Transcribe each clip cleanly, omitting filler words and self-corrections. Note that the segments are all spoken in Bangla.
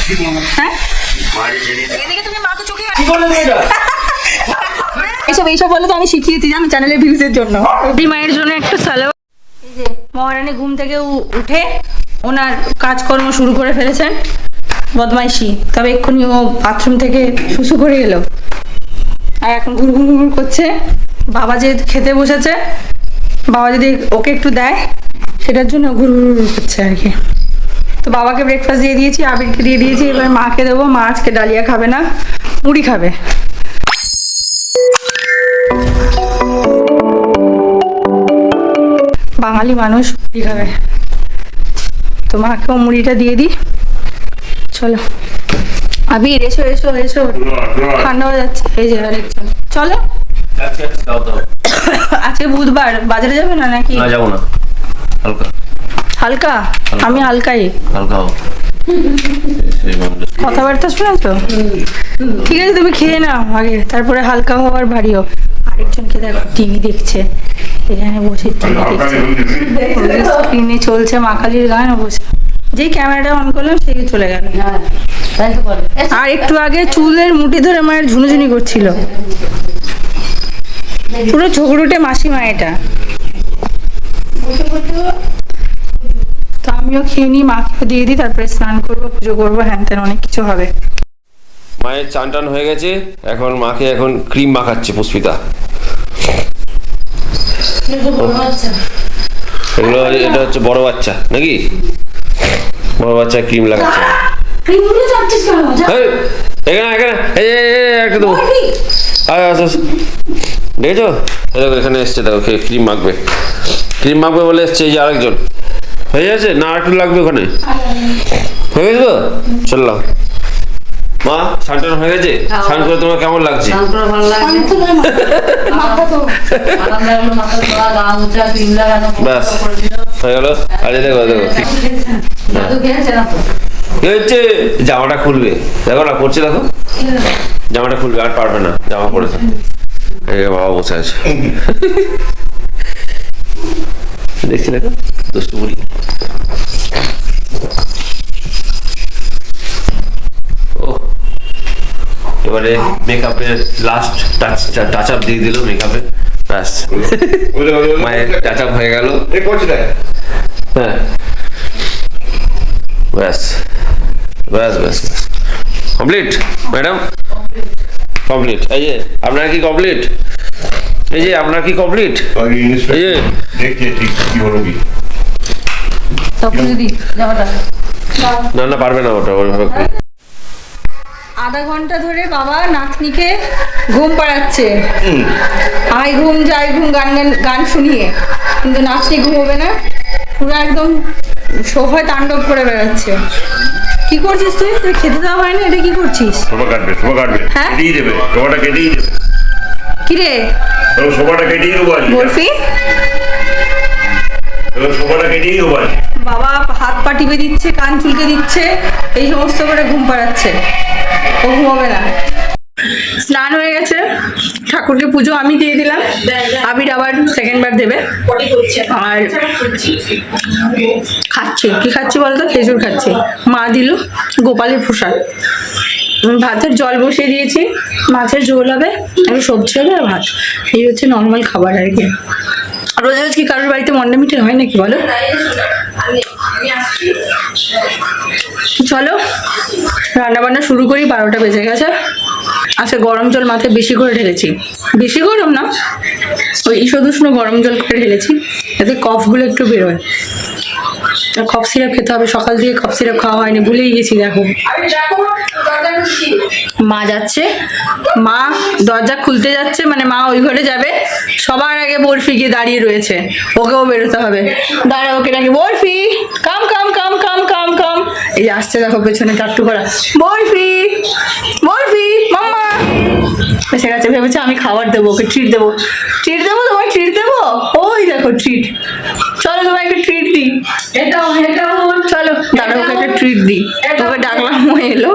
হ্যাঁ এদিকে তুমি মাকে চোখে এইসব বলে তো আমি শিখিয়েছি জানো চ্যানেলের ভিউজের জন্য। মায়ের জন্য একটা সালোয়ার। এই যে মহারানী ঘুম থেকে উঠে ওনার কাজকর্ম শুরু করে ফেলেছেন, বদমাইশি। তবে এক্ষুনি ও বাথরুম থেকে শুশু করে এলো আর এখন ঘুর করছে। বাবা যে খেতে বসেছে, বাবা যদি ওকে একটু দেয় সেটার জন্য ঘুর করছে আর কি। তো বাবাকে ব্রেকফাস্ট দিয়ে দিয়েছি, আবিরকে দিয়ে দিয়েছি, এবার মাকে দেবো। মা আজকে ডালিয়া খাবে না, মুড়ি খাবে। বাঙালি মানুষ মুড়ি খাবে, তো মাকেও মুড়িটা দিয়ে দিই। চলো আবির এসো এসো এসো, ঠান্ডা হয়ে যাচ্ছে। এই যে আরেকজন, চলো। আজকে বুধবার, বাজারে যাবে না নাকি? না যাবো না, হালকা হালকা। আমি হালকাই, হালকা কথাবার্তা শুনেছো? ঠিক আছে তুমি খেয়ে নাও আগে, তারপরে হালকা হওয়ার ভারী হোক। আরেকজনকে দেখো টিভি দেখছে, এখানে বসে টিভি দেখছে, স্ক্রিনে চলছে মা কালীর গান, বসে যেই ক্যামেরাটা অন করলাম সেই চলে গেল। আর একটু আগে চুলের মুঠি ধরে মায়ের ঝুনুঝুনি করছিল, পুরো ঝগড়ুটে মাসিমা এটা। তো আমিও খেয়ে নিই, মাকেও দিয়ে দিই, তারপরে স্নান করবো, পুজো করবো, হ্যান ত্যান অনেক কিছু হবে। মায়ের চান টান হয়ে গেছে, এখন মাকে এখন ক্রিম মাখাচ্ছে পুষ্পিতা। এগুলো এটা হচ্ছে বড় বাচ্চা নাকি? বড় বাচ্চা ক্রিম লাগাচ্ছে। এখানে এখানে একটা দেবো, দেখেছো? দেখো এখানে এসছে, দেখো ক্রিম মাখবে, ক্রিম মাখবে বলে এসছে। এই যে আরেকজন হয়ে গেছে না, আরেকটু লাগবে ওখানে। হয়ে গেছে তো, চললাম। মা স্নান টান হয়ে গেছে? স্নান করে তোমার কেমন লাগছে? ব্যাস হয়ে গেল। আরে দেখো দেখো কি হচ্ছে, জামাটা খুলবে, দেখো না পড়ছে, দেখো জামাটা খুলবে, আর পারবে না জামা পরে থাকতে। বাবা বসে আছে, দেখছি দেখো দুষ্টু বুড়ি। এবারে মেকআপের লাস্ট টাচ আপ দিয়ে দিল মেকআপে, ব্যাস মায়ের টাচ আপ হয়ে গেল। হ্যাঁ ব্যাস ব্যাস ব্যাস কমপ্লিট ম্যাডাম, কমপ্লিট। এই যে আপনার কি কমপ্লিট? এই যে আপনার কি কমপ্লিট? এই যে না না পারবে না ওটা ওইভাবে। আধা ঘন্টা ধরে বাবা নাতনিকে ঘুম পাড়াচ্ছে, আই ঘুম যাই ঘুম গান গান শুনিয়ে, কিন্তু নাতনি ঘুমোবে না, পুরো একদম সোফায় তাণ্ডব করে বেড়াচ্ছে। কি করছিস তুই? তুই খেতে দেওয়া হয় না, এটা কি করছিস? সোফা কাটবে, সোফা কাটবে, হ্যাঁ কেটেই দেবে, সোফাটা কেটেই দেবে। কি রে সোফাটা কেটেই দেবো আজকে, বরফি সোফাটা কেটেই দেবো আজকে। বাবা হাত পা টিপে দিচ্ছে, কান চুলকে দিচ্ছে, এই সমস্ত করে ঘুম পাড়াচ্ছে, ও ঘুমাবে না। স্নান হয়ে গেছে, ঠাকুরকে পুজো আমি দিয়ে দিলাম, আবির আবার সেকেন্ড বার দেবে। আর খাচ্ছি, কি খাচ্ছি বলতো? খেজুর খাচ্ছি, মা দিল গোপালের প্রসাদ। ভাতের জল বসিয়ে দিয়েছি, মাছের ঝোল হবে, একটু সবজি হবে আর ভাত, এই হচ্ছে নর্মাল খাবার আর কি। রোজ রোজ কি কারোর বাড়িতে মন্ডা মিটে হয় নাকি বলো? চলো রান্না বান্না শুরু করি, 12টা বেজে গেছে। আচ্ছা গরম জল মাথায় বেশি করে ঢেলেছি, বেশি গরম না, ওই ঈষদুষ্ণ গরম জল করে ঢেলেছি, যাতে কফগুলো একটু বেরোয়। কফ সিরাপ খেতে হবে, সকাল থেকে কফ সিরাপ খাওয়া হয়নি, ভুলেই গেছি। দেখো মা যাচ্ছে, মা দরজা খুলতে যাচ্ছে, মানে মা ওই ঘরে যাবে, সবার আগে বরফি গিয়ে দাঁড়িয়ে রয়েছে, ওকেও বেরোতে হবে। দাঁড়া ওকে ডাকি, বরফি কাম কাম কাম কাম কাম কাম। এই যে আসছে দেখো পেছনে টাট্টু করা, বরফি বরফি মাম্মা এসে গেছে। ভেবেছে আমি খাবার দেবো, ওকে ট্রিট দেবো, ট্রিট দেবো, তোমার ট্রিট দেবো, ওই দেখো ট্রিট। চলো তোমার একটা ট্রিট দিই, চলো দাঁড়া ওকে একটা ট্রিট দিই, ওকে ডাকলাম ও এলো,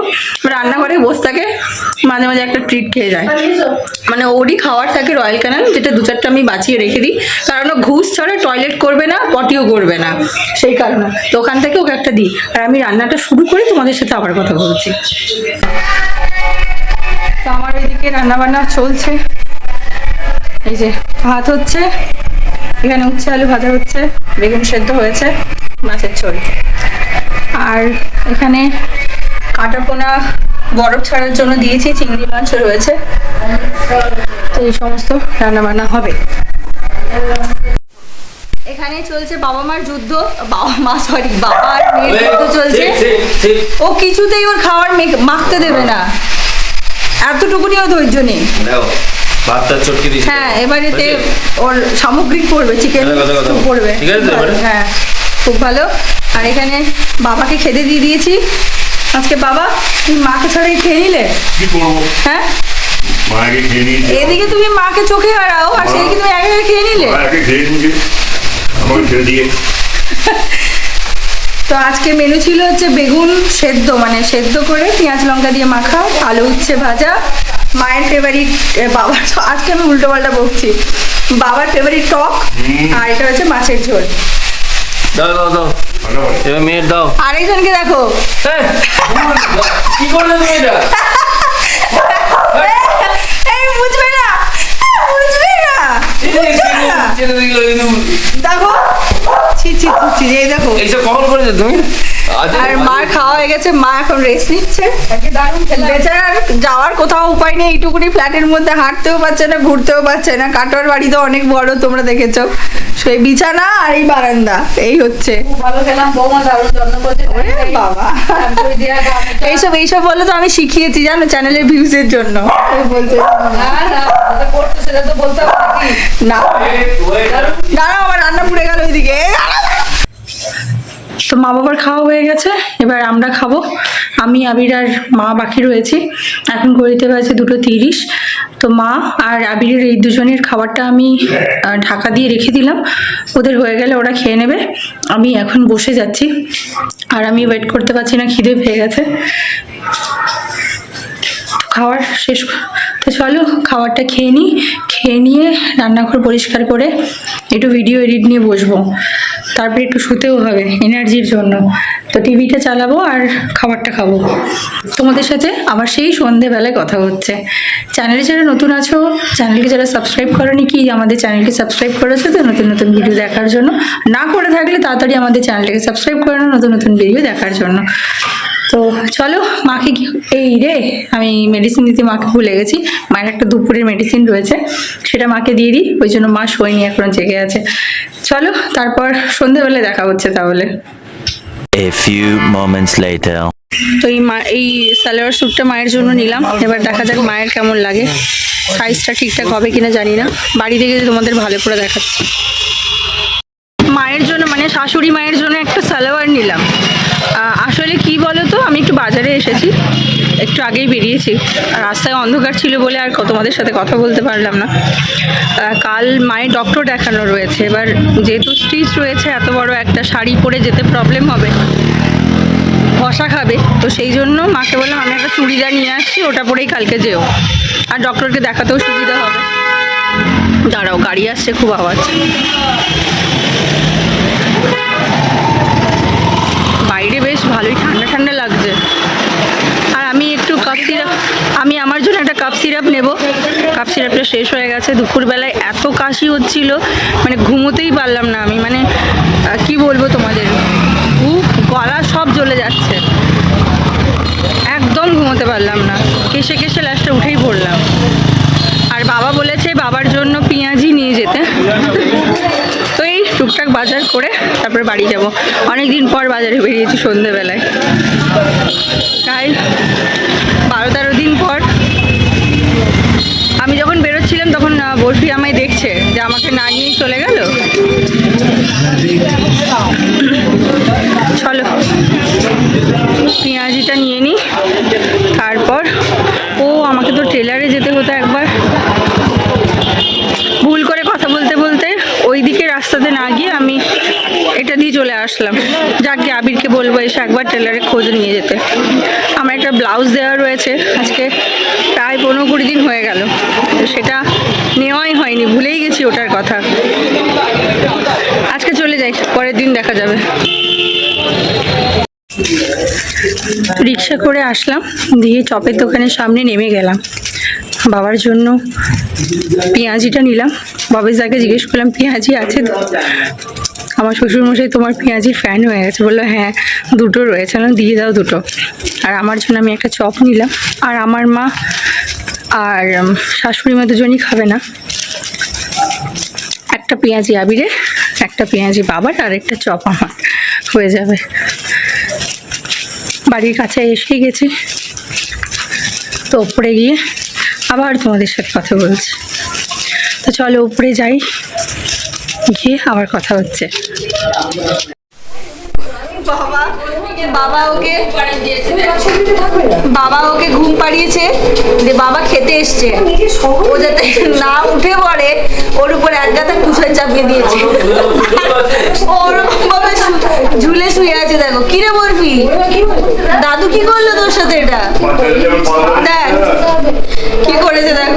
রান্নাঘরে বসে থাকে, মাঝে মাঝে একটা ট্রিট খেয়ে যায়। মানে ওরই খাওয়ার থাকে রয়্যাল ক্যানাল, যেটা 2-4টা আমি বাঁচিয়ে রেখে দিই, কারণ ও ঘুষ ছাড়া টয়লেট করবে না, পটিও করবে না, সেই কারণে তো ওখান থেকে ওকে একটা দিই। আর আমি রান্নাটা শুরু করে তোমাদের সাথে আবার কথা বলছি। তো আমার ওইদিকে রান্নাবান্না চলছে, এই যে ভাত হচ্ছে, এখানে উচ্ছে আলু ভাজা হচ্ছে, বেগুন সেদ্ধ হয়েছে, মাছের ঝোল, আর এখানে কাটা পোনা বরফ ছাড়ার জন্য দিয়েছি, চিংড়ি মাছ রয়েছে। তো এই সমস্ত রান্নাবান্না হবে। এখানে চলছে বাবা মার যুদ্ধ, বাবা আর মেয়ের যুদ্ধ চলছে। ও কিছুতেই ওর খাবার মাখতে দেবে না, এতটুকুনিও ধৈর্য নেই। হ্যাঁ, এবারেতে ওর সামগ্রী পড়বে, চিকেন পড়বে, হ্যাঁ খুব ভালো। আর এখানে বাবাকে খেতে দিয়ে দিয়েছি আজকে। বাবা তুমি মাকে ছাড়াই খেয়ে নিলে? হ্যাঁ, এদিকে তুমি মাকে চোখে হারাও, আর সেদিকে তুমি একা খেয়ে নিলে। তো আজকে মেনু ছিল হচ্ছে বেগুন সেদ্ধ, মানে সেদ্ধ করে পেঁয়াজ লঙ্কা দিয়ে মাখা, আলু উচ্ছে ভাজা, মায়ের ফেভারিট, বাবার, আজকে আমি উল্টো পাল্টা বকছি, বাবার ফেভারিট টক, আর এটা হচ্ছে মাছের ঝোল। দাও দাও দাও, এবার মেয়ের দাও। আরেকজনকে দেখো, কি করলে তুমি এটা? এই বুঝবে না, বুঝবে না, দেখো, ছি ছি ছি, এই দেখো এইসব কখন করেছো তুমি? আর মার খাওয়া হয়ে গেছে, মা এখন রেস্ট নিচ্ছে। বেচারার যাওয়ার কোথাও উপায় নেই, এইটুকুনি ফ্ল্যাটের মধ্যে হাঁটতেও পারছে না, ঘুরতেও পারছে না। কাটোয়ার বাড়ি তো অনেক বড়, তোমরা দেখেছো, সেই বিছানা আর এই বারান্দা, এই হচ্ছে। ভালো খেলাম, বৌমা দারুণ যত্ন করছে। বাবা এইসব এইসব বলে তো আমি শিখিয়েছি জানো, চ্যানেলের ভিউজের জন্য বলছে। করতো সেটা তো বলতে হবে নাকি? না দাঁড়াও, আমার রান্না পুড়ে গেল ওইদিকে। তো মা বাবার খাওয়া হয়ে গেছে, এবার আমরা খাবো। আমি আবির আর মা বাকি রয়েছি। এখন ঘড়িতে বাজে 2:30। তো মা আর আবিরের এই দুজনের খাবারটা আমি ঢাকা দিয়ে রেখে দিলাম, ওদের হয়ে গেলে ওরা খেয়ে নেবে। আমি এখন বসে যাচ্ছি, আর আমি ওয়েট করতে পারছি না, খিদে পেয়ে গেছে। খাওয়ার শেষ, তো চলো খাবারটা খেয়ে নিই, খেয়ে নিয়ে রান্নাঘর পরিষ্কার করে একটু ভিডিও এডিট নিয়ে বসবো, তারপরে একটু শুতেও হবে এনার্জির জন্য। তো টিভিটা চালাবো আর খাবারটা খাবো। তোমাদের সাথে আবার সেই সন্ধেবেলায় কথা হচ্ছে। চ্যানেলে যারা নতুন আছো, চ্যানেলকে যারা সাবস্ক্রাইব করোনি, কি আমাদের চ্যানেলকে সাবস্ক্রাইব করেছো তো নতুন নতুন ভিডিও দেখার জন্য? না করে থাকলে তাড়াতাড়ি আমাদের চ্যানেলটাকে সাবস্ক্রাইব করে নাও নতুন নতুন ভিডিও দেখার জন্য। তো চলো মাকে এই রে, আমি মেডিসিন দিতে মাকে ভুলে গেছি। মায়ের একটা দুপুরের মেডিসিন রয়েছে, সেটা মাকে দিয়ে দিই, ওই জন্য মা শোয়নি, এখন জেগে আছে। চলো তারপর সন্ধ্যেবেলায় দেখা হচ্ছে তাহলে। A few moments later. তো এই সালোয়ার স্যুটটা মায়ের জন্য নিলাম, এবার দেখা যাক মায়ের কেমন লাগে, সাইজটা ঠিকঠাক হবে কিনা জানি না, বাড়ি থেকে তোমাদের ভালো করে দেখাচ্ছি। মায়ের জন্য, মানে শাশুড়ি মায়ের জন্য একটা সালোয়ার নিলাম। আসলে কি বলো তো, আমি একটু বাজারে এসেছি, একটু আগেই বেরিয়েছি, আর রাস্তায় অন্ধকার ছিল বলে আর তোমাদের সাথে কথা বলতে পারলাম না। কাল মায়ের ডক্টর দেখানো রয়েছে, এবার যেহেতু স্টিচ রয়েছে, এত বড় একটা শাড়ি পরে যেতে প্রবলেম হবে, ঘষা খাবে, তো সেই জন্য মাকে বললাম আমি একটা চুড়িদার নিয়ে আসছি, ওটা পরেই কালকে যেও, আর ডক্টরকে দেখাতেও সুবিধা হবে। দাঁড়াও, গাড়ি আসছে, খুব আওয়াজ। বাইরে বেশ ভালোই ঠান্ডা ঠান্ডা লাগছে। আর আমি একটু কাপ সিরাপ, আমি আমার জন্য একটা কাপ সিরাপ নেব। কাপ সিরাপটা শেষ হয়ে গেছে। দুপুরবেলায় এত কাশি হচ্ছিল, মানে ঘুমোতেই পারলাম না আমি, মানে কি বলবো তোমাদের, গলা সব জ্বলে যাচ্ছে, একদম ঘুমোতে পারলাম না, কেশে কেশে লাস্টে উঠেই পড়লাম। আর বাবা বলেছে বাবার জন্য পেঁয়াজি নিয়ে যেতে, তো এই টুকটাক বাজার করে তারপরে বাড়ি যাব। অনেক দিন পর বাজারে বেরিয়েছি সন্ধেবেলায়, তাই 12-13 দিন পর। আমি যখন বেরোচ্ছিলাম তখন বরফি আমায় দেখছে যে আমাকে না নিয়েই চলে গেল। চলো পেঁয়াজিটা নিয়ে নিই, তারপর আমাকে তো ট্রেলারে যেতে হতো একবার, ভুল করে কথা বলতে বলতে ওই দিকে রাস্তাতে না গিয়ে আমি এটা দিয়ে চলে আসলাম। যাকে আবিরকে বলবো এসে একবার ট্রেলারে খোঁজ নিয়ে যেতে। আমরা ব্লাউজ দেওয়া রয়েছে আজকে প্রায় 15-20 দিন হয়ে গেল, তো সেটা নেওয়াই হয়নি, ভুলেই গেছি ওটার কথা। আজকে চলে যাই, পরের দিন দেখা যাবে। রিক্সা করে আসলাম, দিয়ে চপের দোকানের সামনে নেমে গেলাম। বাবার জন্য পেঁয়াজিটা নিলাম। বাবেশদাকে জিজ্ঞেস করলাম পেঁয়াজি আছে তো? আমার শ্বশুরমশাই তোমার পেঁয়াজির ফ্যান হয়ে গেছে, বললো হ্যাঁ 2টো রয়েছে, না দিয়ে দাও 2টো। আর আমার জন্য আমি একটা চপ নিলাম, আর আমার মা আর শাশুড়ি মা দুজনই খাবে না, একটা পেঁয়াজি আবিরে, একটা পেঁয়াজি বাবার, আর একটা চপ আমার, হয়ে যাবে। বাড়ির কাছে এসে গেছি, তো ওপরে গিয়ে আবার তোমাদের সাথে কথা বলছি। তো চলো উপরে যাই, গিয়ে আবার কথা হচ্ছে। বাবা ওকে ঘুম পাড়িয়েছে, যে বাবা খেতে এসছে, ও যাতে না উঠে পড়ে ওর উপর এক গাদা কুশন চাপিয়ে দিয়েছে, ওরকম ভাবে ঝুলে শুয়ে আছে। দেখো কিরে বলবি, দাদু কি করলো তোর সাথে? এটা দেখ কি করেছে, দেখো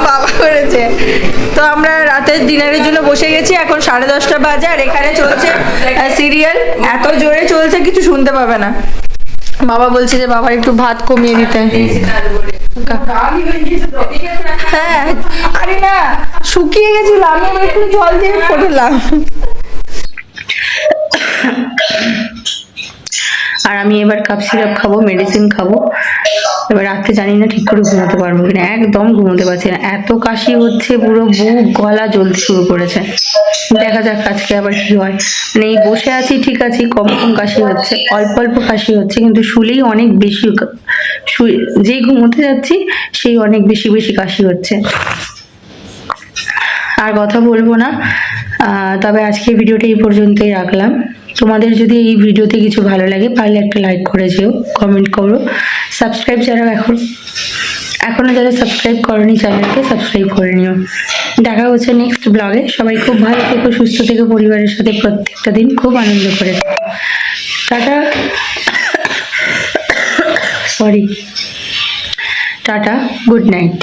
বাবা করেছে। তো আমরা রাতের ডিনারের জন্য বসে গেছি, এখন 10:30 বাজে, আর এখানে চলছে সিরিয়াল, এত জোরে চলছে কিছু শুনতে পাবে না। বাবা বলছে যে বাবার একটু ভাত কমিয়ে দিতে। হ্যাঁ, আরে না শুকিয়ে গেছিল, আমি আবার একটু জল দিয়ে পড়লাম। আর আমি এবার কাপ সিরাপ খাবো, মেডিসিন খাবো। এবার রাত্রে জানি না ঠিক করে ঘুমোতে পারবো কিনা, একদম ঘুমোতে পারছি না, এত কাশি হচ্ছে, পুরো বুক গলা জ্বলতে শুরু করেছে। দেখা যাক আজকে আবার কি হয়। মানে এই বসে আছি ঠিক আছে, কম কম কাশি হচ্ছে, অল্প অল্প কাশি হচ্ছে, কিন্তু শুলেই অনেক বেশি, যেই ঘুমোতে যাচ্ছি সেই অনেক বেশি বেশি কাশি হচ্ছে। আর কথা বলবো না, তবে আজকে ভিডিওটা এই পর্যন্তই রাখলাম। তোমাদের যদি এই ভিডিওতে কিছু ভালো লাগে পারলে একটা লাইক করে যেও, কমেন্ট করো, সাবস্ক্রাইব যারা এখনো যারা সাবস্ক্রাইব করনি চ্যানেলকে সাবস্ক্রাইব করে নিও। দেখা হচ্ছে নেক্সট ব্লগে। সবাই খুব ভালো থেকো, সুস্থ থেকো, পরিবারের সাথে প্রত্যেকটা দিন খুব আনন্দ করে থেকো। Tata, tata, good night.